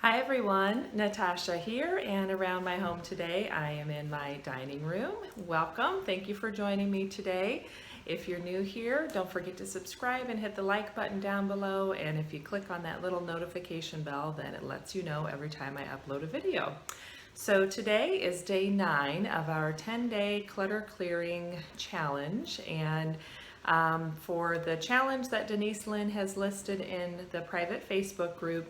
Hi everyone, Natasha here, and around my home today I am in my dining room. Welcome, thank you for joining me today. If you're new here, don't forget to subscribe and hit the like button down below, and if you click on that little notification bell, then it lets you know every time I upload a video. So today is day 9 of our 10-day clutter clearing challenge, and for the challenge that Denise Lynn has listed in the private Facebook group,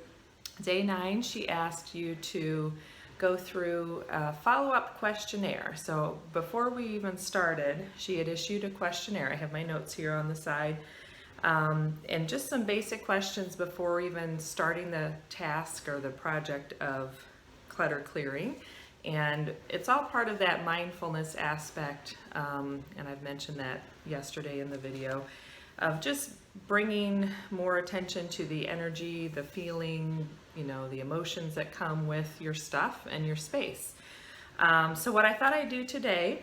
Day 9, she asked you to go through a follow-up questionnaire. So before we even started, she had issued a questionnaire. I have my notes here on the side. And just some basic questions before even starting the task or the project of clutter clearing. And it's all part of that mindfulness aspect, and I've mentioned that yesterday in the video, of just bringing more attention to the energy, the feeling, the emotions that come with your stuff and your space. So what I thought I'd do today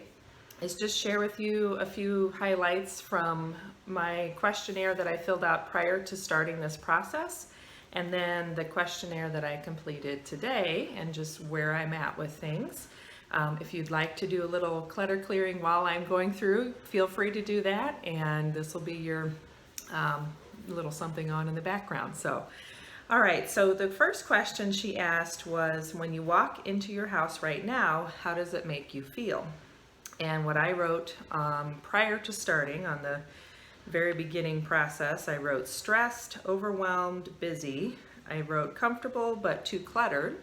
is just share with you a few highlights from my questionnaire that I filled out prior to starting this process, and then the questionnaire that I completed today, and just where I'm at with things. If you'd like to do a little clutter clearing while I'm going through, feel free to do that, and this will be your little something on in the background. So, all right, so the first question she asked was, when you walk into your house right now, how does it make you feel? And what I wrote prior to starting on the very beginning process, I wrote stressed, overwhelmed, busy. I wrote comfortable but too cluttered.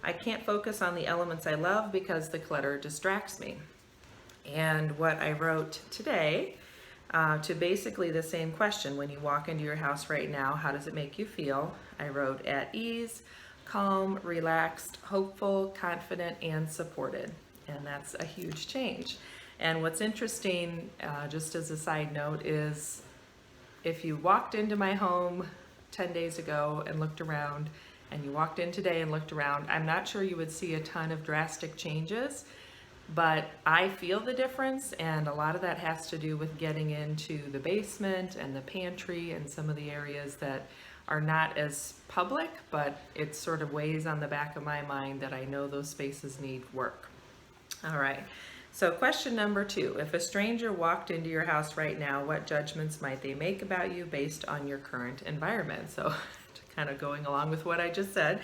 I can't focus on the elements I love because the clutter distracts me. And what I wrote today, to basically the same question, when you walk into your house right now, how does it make you feel? I wrote at ease, calm, relaxed, hopeful, confident, and supported. And that's a huge change. And what's interesting, just as a side note, is if you walked into my home 10 days ago and looked around, and you walked in today and looked around, I'm not sure you would see a ton of drastic changes, but I feel the difference, and a lot of that has to do with getting into the basement and the pantry and some of the areas that are not as public, but it sort of weighs on the back of my mind that I know those spaces need work. All right, so question number 2, if a stranger walked into your house right now, what judgments might they make about you based on your current environment? So kind of going along with what I just said.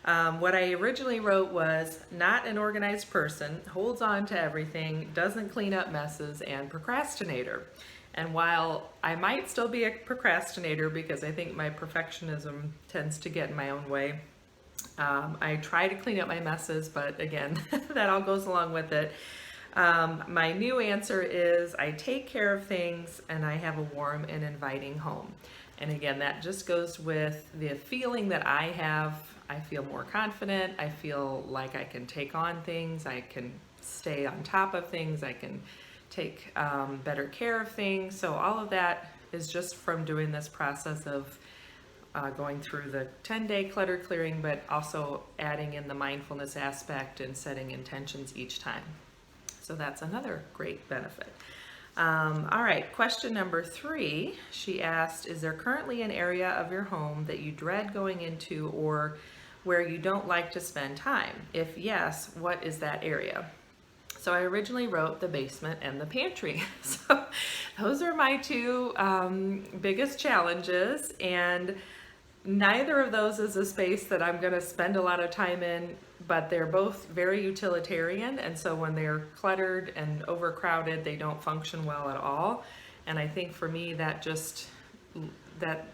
What I originally wrote was not an organized person, holds on to everything, doesn't clean up messes, and procrastinator. And while I might still be a procrastinator because I think my perfectionism tends to get in my own way, I try to clean up my messes, but again, that all goes along with it. My new answer is I take care of things and I have a warm and inviting home. And again, that just goes with the feeling that I have. I feel more confident. I feel like I can take on things. I can stay on top of things. I can take better care of things. So all of that is just from doing this process of going through the 10-day clutter clearing, but also adding in the mindfulness aspect and setting intentions each time. So that's another great benefit. All right, question number 3, she asked, is there currently an area of your home that you dread going into or where you don't like to spend time? If yes, what is that area? So I originally wrote the basement and the pantry. So those are my 2 biggest challenges, and neither of those is a space that I'm going to spend a lot of time in, but they're both very utilitarian, and so when they're cluttered and overcrowded, they don't function well at all. And I think for me, that just that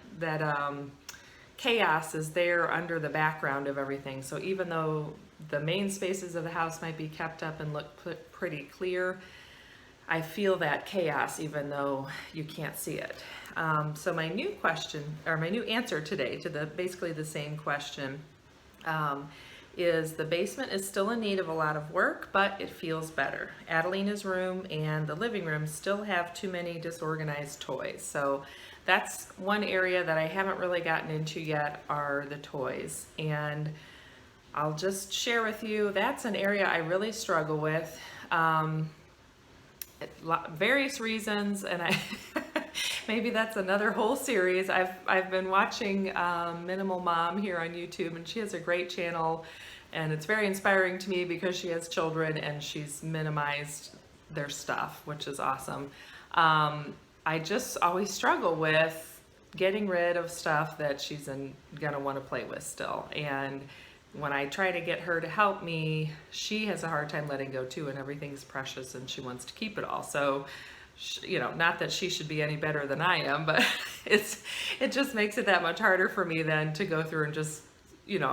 chaos is there under the background of everything. So even though the main spaces of the house might be kept up and look pretty clear, I feel that chaos even though you can't see it. So my new question, or my new answer today to basically the same question, is the basement is still in need of a lot of work, but it feels better. Adelina's room and the living room still have too many disorganized toys. So that's one area that I haven't really gotten into yet, are the toys. And I'll just share with you, that's an area I really struggle with. Various reasons, and Maybe that's another whole series. I've been watching Minimal Mom here on YouTube, and she has a great channel, and it's very inspiring to me because she has children and she's minimized their stuff, which is awesome. I just always struggle with getting rid of stuff that she's gonna want to play with still, and when I try to get her to help me, she has a hard time letting go too, and everything's precious and she wants to keep it all. So, not that she should be any better than I am, but it just makes it that much harder for me then to go through and just, in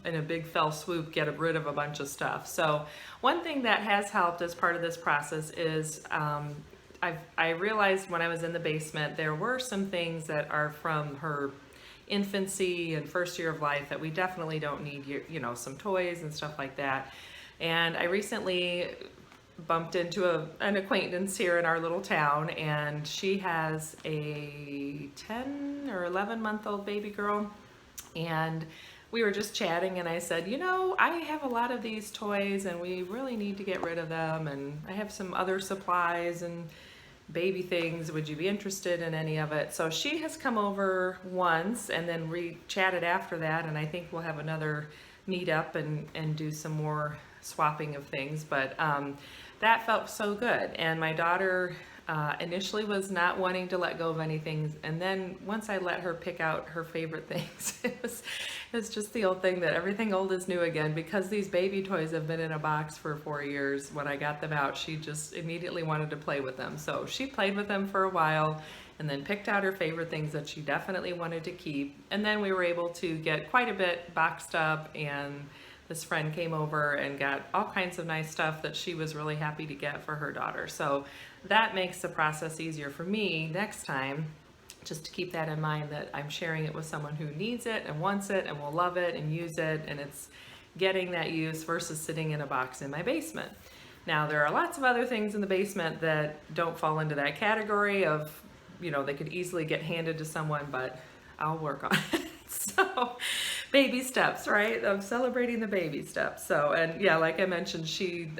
a big fell swoop, get rid of a bunch of stuff. So one thing that has helped as part of this process is I realized when I was in the basement, there were some things that are from her infancy and first year of life that we definitely don't need, some toys and stuff like that. And I recently bumped into an acquaintance here in our little town, and she has a 10 or 11-month-old baby girl, and we were just chatting, and I said, I have a lot of these toys and we really need to get rid of them, and I have some other supplies and baby things. Would you be interested in any of it? So she has come over once, and then we chatted after that, and I think we'll have another meet up and do some more swapping of things. But that felt so good. And my daughter initially was not wanting to let go of anything, and then once I let her pick out her favorite things, it was just the old thing that everything old is new again. Because these baby toys have been in a box for 4 years, when I got them out, she just immediately wanted to play with them. So she played with them for a while and then picked out her favorite things that she definitely wanted to keep. And then we were able to get quite a bit boxed up, and this friend came over and got all kinds of nice stuff that she was really happy to get for her daughter. So that makes the process easier for me next time, just to keep that in mind, that I'm sharing it with someone who needs it and wants it and will love it and use it, and it's getting that use versus sitting in a box in my basement. Now, there are lots of other things in the basement that don't fall into that category of, they could easily get handed to someone, but I'll work on it. So, baby steps, right? I'm celebrating the baby steps. So, and yeah, like I mentioned,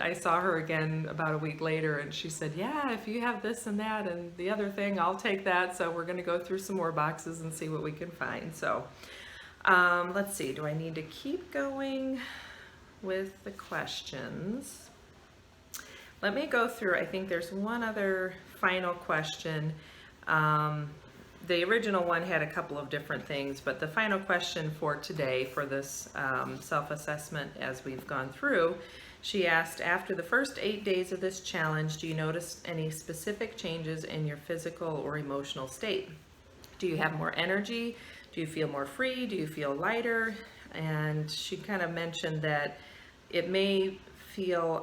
I saw her again about a week later, and she said, yeah, if you have this and that and the other thing, I'll take that. So we're going to go through some more boxes and see what we can find. So, let's see, do I need to keep going with the questions? Let me go through, I think there's one other final question. The original one had a couple of different things, but the final question for today, for this self-assessment as we've gone through, she asked, after the first 8 days of this challenge, do you notice any specific changes in your physical or emotional state? Do you have more energy? Do you feel more free? Do you feel lighter? And she kind of mentioned that it may feel,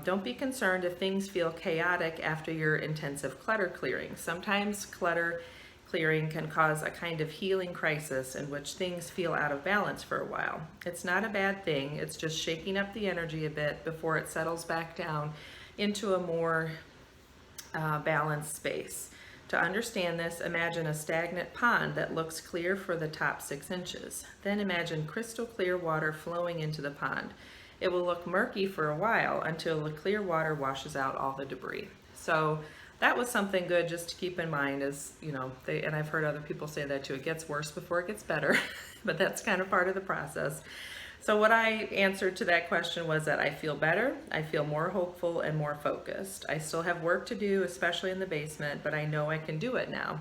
don't be concerned if things feel chaotic after your intensive clutter clearing. Sometimes clutter clearing can cause a kind of healing crisis in which things feel out of balance for a while. It's not a bad thing, it's just shaking up the energy a bit before it settles back down into a more balanced space. To understand this, imagine a stagnant pond that looks clear for the top 6 inches. Then imagine crystal clear water flowing into the pond. It will look murky for a while until the clear water washes out all the debris. So that was something good just to keep in mind, is, and I've heard other people say that too, it gets worse before it gets better, but that's kind of part of the process. So what I answered to that question was that I feel better, I feel more hopeful and more focused. I still have work to do, especially in the basement, but I know I can do it now.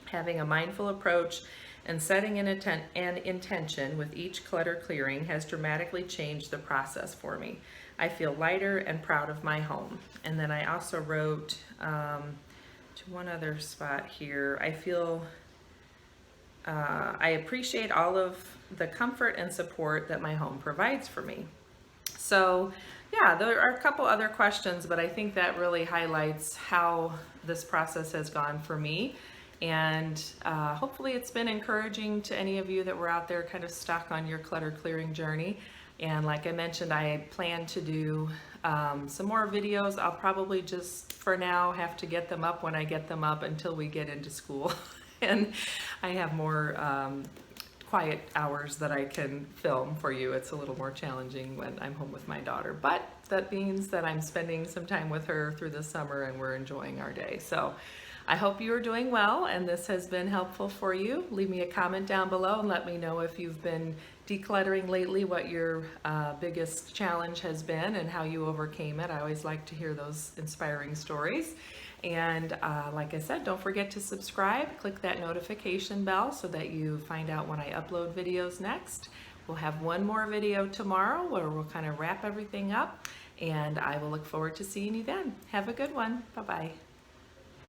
Having a mindful approach and setting an intention with each clutter clearing has dramatically changed the process for me. I feel lighter and proud of my home. And then I also wrote to one other spot here, I appreciate all of the comfort and support that my home provides for me. So yeah, there are a couple other questions, but I think that really highlights how this process has gone for me. And hopefully it's been encouraging to any of you that were out there kind of stuck on your clutter clearing journey. And like I mentioned, I plan to do some more videos. I'll probably just for now have to get them up when I get them up until we get into school. And I have more quiet hours that I can film for you. It's a little more challenging when I'm home with my daughter, but that means that I'm spending some time with her through the summer and we're enjoying our day. So I hope you are doing well and this has been helpful for you. Leave me a comment down below and let me know if you've been decluttering lately, what your biggest challenge has been and how you overcame it. I always like to hear those inspiring stories. And like I said, don't forget to subscribe. Click that notification bell so that you find out when I upload videos next. We'll have one more video tomorrow where we'll kind of wrap everything up, and I will look forward to seeing you then. Have a good one. Bye-bye.